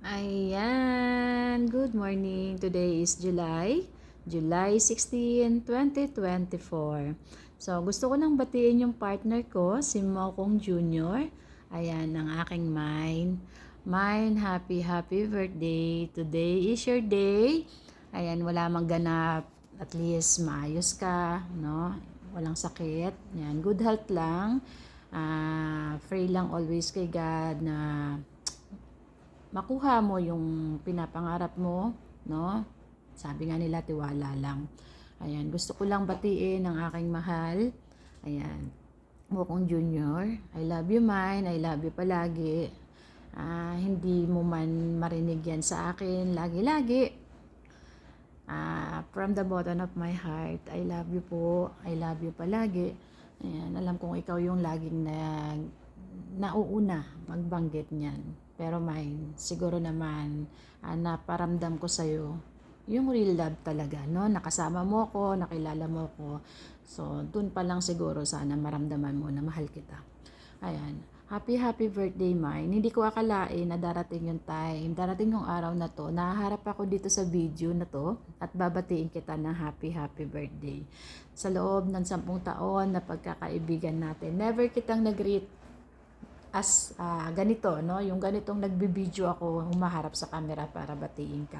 Ayan, good morning. Today is July 16, 2024. So, gusto ko nang batiin yung partner ko, si Mokong Junior. Ayan, ang aking mind. Mind, happy birthday. Today is your day. Ayan, wala mang ganap. At least maayos ka, no? Walang sakit. Ayan, good health lang. Pray lang always kay God na makuha mo yung pinapangarap mo, no? Sabi nga nila, tiwala lang. Ayan, gusto ko lang batiin ang aking mahal. Ayan, Mokong Junior. I love you, mine. I love you palagi. Hindi mo man marinig yan sa akin lagi-lagi. From the bottom of my heart, I love you po. I love you palagi. Ayan, alam kong ikaw yung laging nauuna magbanggit niyan. Pero mine, siguro naman naparamdam ko sa'yo yung real love talaga, no? Nakasama mo ko, nakilala mo ko. So, dun pa lang siguro sana maramdaman mo na mahal kita. Ayan. Happy birthday, mine. Hindi ko akalain na darating yung time, darating yung araw na to, nahaharap ako dito sa video na to at babatiin kita ng happy birthday. Sa loob ng 10 taon na pagkakaibigan natin, never kitang nag-greet as ganito, no? Yung ganitong nagbibideo ako, humaharap sa camera para batiin ka.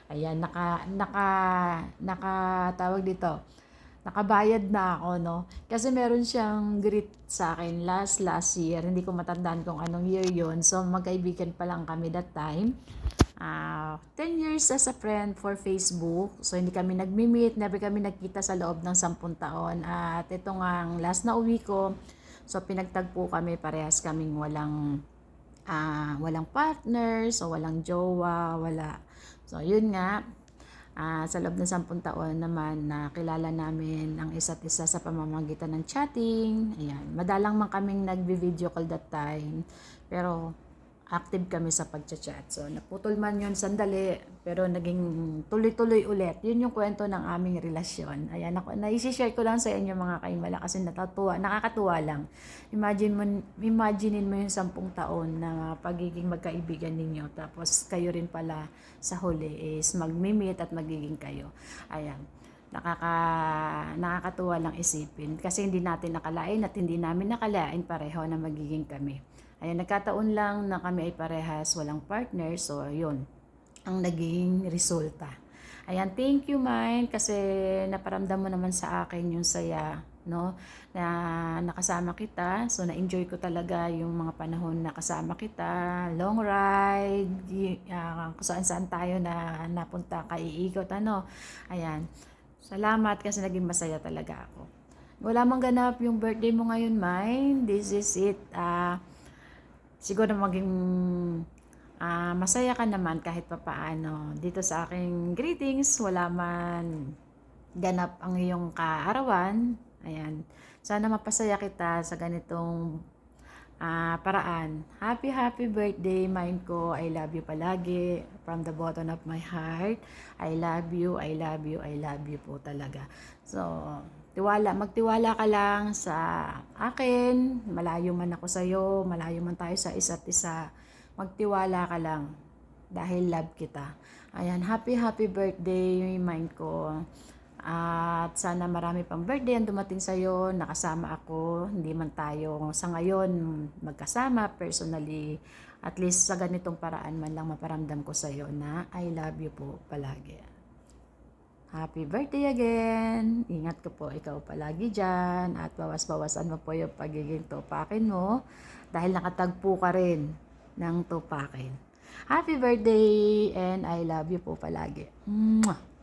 Ayan, tawag dito, nakabayad na ako, no? Kasi meron siyang greet sa akin last year. Hindi ko matandaan kung anong year yon. So, magkaibigan pa lang kami that time. 10 years as a friend for Facebook. So, hindi kami nagmi-meet, never kami nagkita sa loob ng 10 taon. At ito nga ang last na uwi ko. So, pinagtagpo kami, parehas kaming walang partner, so walang jowa, wala. So, yun nga, sa loob ng 10 taon naman nakilala namin ang isa't isa sa pamamagitan ng chatting. Ayan, madalang man kaming nagbi-video call that time, pero active kami sa pagchat-chat. So, naputol man yun sandali, pero naging tuloy-tuloy ulit. Yun yung kwento ng aming relasyon. Ayan, naisi-share ko lang sa inyo mga kaimala kasi nakakatuwa lang. Imaginein mo yung 10 taon na pagiging magkaibigan ninyo. Tapos, kayo rin pala sa huli is magmi-meet at magiging kayo. Ayan. Nakakatuwa lang isipin kasi hindi natin nakalain at hindi namin nakalain pareho na magiging kami. Ayan, nagkataon lang na kami ay parehas walang partner, so yun ang naging resulta. Ayan, thank you, mine, kasi naparamdam mo naman sa akin yung saya, no, na nakasama kita. So, na-enjoy ko talaga yung mga panahon na kasama kita, long ride, kung saan tayo na napunta, kaiikot, ano. Ayan, salamat kasi naging masaya talaga ako. Wala mang ganap yung birthday mo ngayon, mine. This is it. Siguro maging masaya ka naman kahit papaano. Dito sa aking greetings, wala man ganap ang iyong kaarawan. Ayan. Sana mapasaya kita sa ganitong paraan. Happy birthday, mind ko. I love you palagi. From the bottom of my heart. I love you po talaga. So, magtiwala ka lang sa akin. Malayo man ako sa'yo, malayo man tayo sa isa't isa. Magtiwala ka lang dahil love kita. Ayan, happy birthday, mind ko. At sana marami pang birthday ang dumating sa'yo, nakasama ako, hindi man tayo sa ngayon magkasama personally, at least sa ganitong paraan man lang maparamdam ko sa'yo na I love you po palagi. Happy birthday again! Ingat ko po ikaw palagi dyan at bawas-bawasan mo po yung pagiging tupakin mo dahil nakatagpo ka rin ng tupakin. Happy birthday and I love you po palagi. Mwah!